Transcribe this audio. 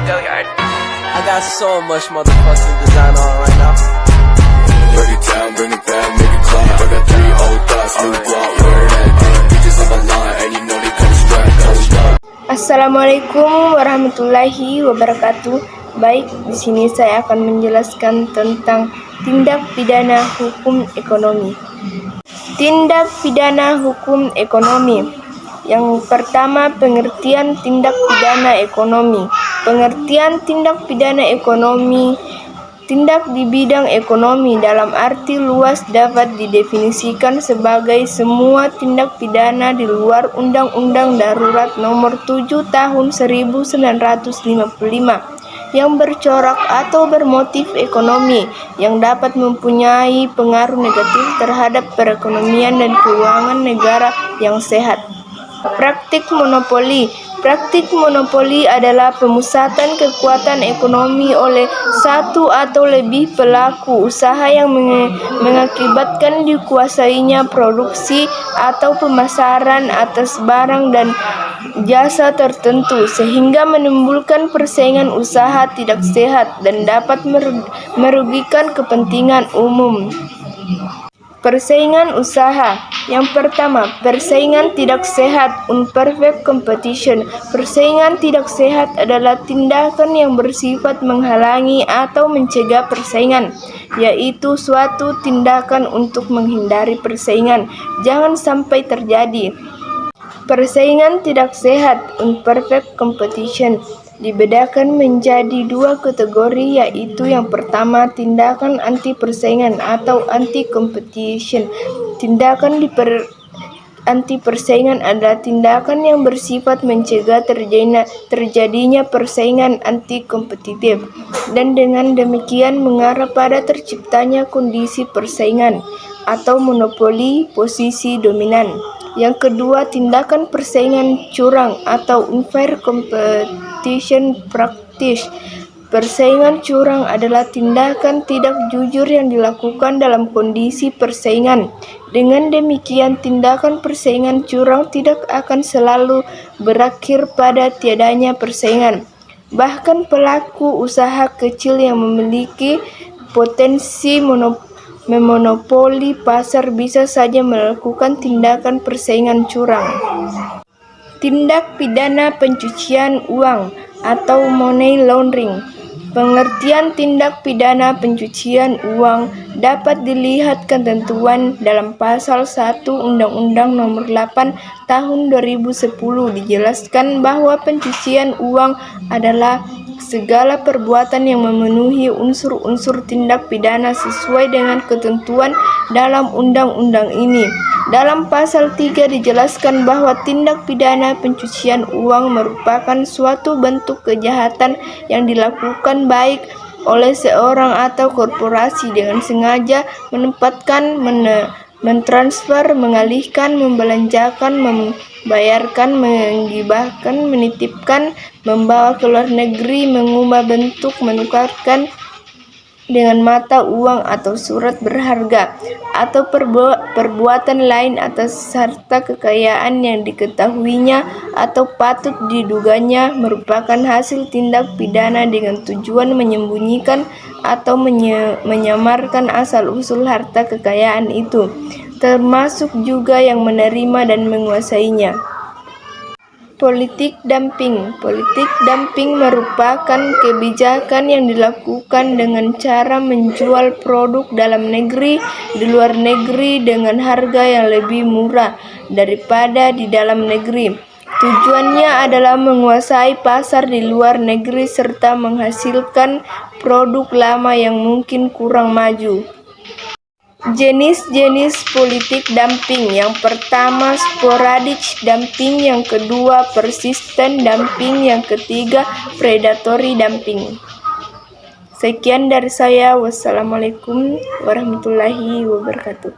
I got so much motherfucking design on right now. Break it down, bring it back, make it clap. I got 3 old thoughts, new block, where that bitches on my line, and you know they come strapped, hold up. Assalamualaikum warahmatullahi wabarakatuh. Baik, di sini saya akan menjelaskan tentang tindak pidana hukum ekonomi. Tindak pidana hukum ekonomi. Yang pertama, pengertian tindak pidana ekonomi. Pengertian tindak pidana ekonomi, tindak di bidang ekonomi dalam arti luas dapat didefinisikan sebagai semua tindak pidana di luar Undang-Undang Darurat Nomor 7 Tahun 1955 yang bercorak atau bermotif ekonomi yang dapat mempunyai pengaruh negatif terhadap perekonomian dan keuangan negara yang sehat. Praktik monopoli. Praktik monopoli adalah pemusatan kekuatan ekonomi oleh satu atau lebih pelaku usaha yang mengakibatkan dikuasainya produksi atau pemasaran atas barang dan jasa tertentu sehingga menimbulkan persaingan usaha tidak sehat dan dapat merugikan kepentingan umum. Persaingan usaha. Yang pertama, persaingan tidak sehat, unfair competition. Persaingan tidak sehat adalah tindakan yang bersifat menghalangi atau mencegah persaingan, yaitu suatu tindakan untuk menghindari persaingan jangan sampai terjadi. Persaingan tidak sehat, unfair competition, dibedakan menjadi 2 kategori, yaitu yang pertama tindakan anti persaingan atau anti competition. Tindakan anti persaingan adalah tindakan yang bersifat mencegah terjadinya persaingan anti kompetitif dan dengan demikian mengarah pada terciptanya kondisi persaingan atau monopoli posisi dominan. Yang kedua, tindakan persaingan curang atau unfair competition practice. Persaingan curang adalah tindakan tidak jujur yang dilakukan dalam kondisi persaingan. Dengan demikian, tindakan persaingan curang tidak akan selalu berakhir pada tiadanya persaingan. Bahkan pelaku usaha kecil yang memiliki potensi memonopoli pasar bisa saja melakukan tindakan persaingan curang. Tindak pidana pencucian uang atau money laundering. Pengertian tindak pidana pencucian uang dapat dilihat ketentuan dalam pasal 1 Undang-Undang Nomor 8 Tahun 2010. Dijelaskan bahwa pencucian uang adalah segala perbuatan yang memenuhi unsur-unsur tindak pidana sesuai dengan ketentuan dalam undang-undang ini. Dalam pasal 3 dijelaskan bahwa tindak pidana pencucian uang merupakan suatu bentuk kejahatan yang dilakukan baik oleh seorang atau korporasi dengan sengaja menempatkan, mentransfer, mengalihkan, membelanjakan, membayarkan, menggibahkan, menitipkan, membawa ke luar negeri, mengubah bentuk, menukarkan dengan mata uang atau surat berharga, atau perbuatan lain atas harta kekayaan yang diketahuinya atau patut diduganya merupakan hasil tindak pidana dengan tujuan menyembunyikan atau menyamarkan asal-usul harta kekayaan itu, termasuk juga yang menerima dan menguasainya. Politik dumping. Politik dumping merupakan kebijakan yang dilakukan dengan cara menjual produk dalam negeri di luar negeri dengan harga yang lebih murah daripada di dalam negeri. Tujuannya adalah menguasai pasar di luar negeri serta menghasilkan produk lama yang mungkin kurang maju. Jenis-jenis politik dumping. Yang pertama, sporadic dumping. Yang kedua, persistent dumping. Yang ketiga, predatory dumping. Sekian dari saya. Wassalamualaikum warahmatullahi wabarakatuh.